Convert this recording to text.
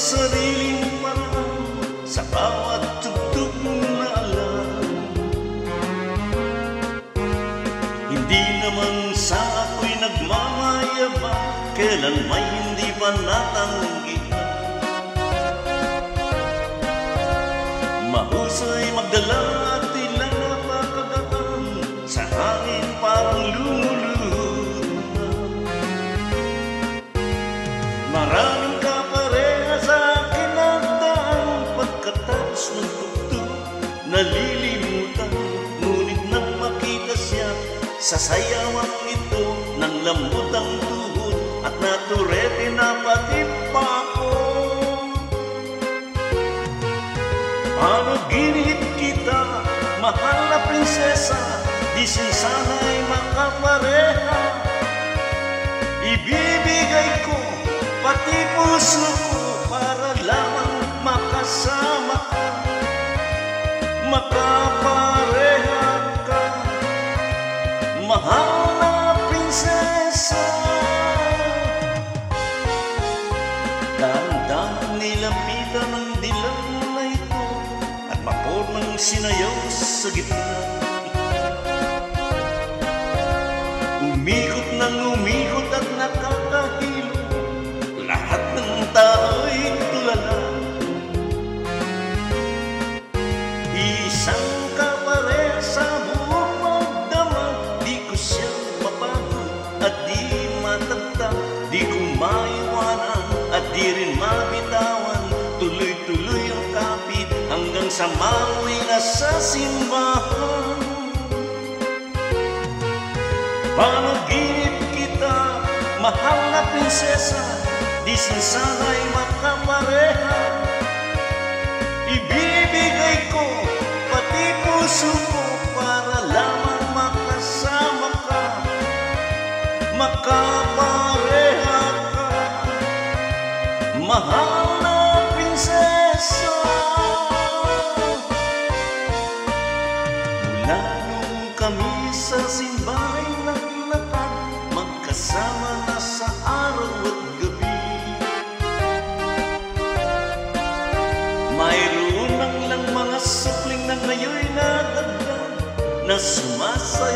sariling paraan sa bawat tugtog na alam. Hindi naman sa ako'y nagmamayabang, kailan may hindi pa natanggihan. Mahusay magdala at tila napakagaan, sa hangin parang lumulutang. Maraming kapareha sa akin ang daan, pagkatapos ng tugtog nalilimutan. Ngunit nang makita siya sa sayawang ito, nang lambot ang tuhod at naturete na pati pa ako. Panaginip kita, mahal na prinsesa, di sana'y makapareha. Ibibigay ko pati puso ko para lamang makasama ka, makapareha ka, mahal na prinsesa. Dahan-dahan nilapitan ng dilaw na ito at mapormang sinayaw sa gitna. Umikot ng umikot at nakakahilo, lahat ng tao'y tulala. Isang kapareha sa buong magdamag, di ko siya mapagod at di matagtag, di ko maiwanan at di rin mabitawan. Tuloy-tuloy ang kapit hanggang sa mauwi na sa simbahan. Panaginip kita, mahal na prinsesa, di sana'y makapareha. Ibibigay ko pati puso ko para lamang makasama ka, makapareha ka, mahal na prinsesa. Mula nung kami sa simbahay naglakad, magkasama na sa araw at gabi. Mayroon lang mga supling na ngayon nadagdag, na sumasaya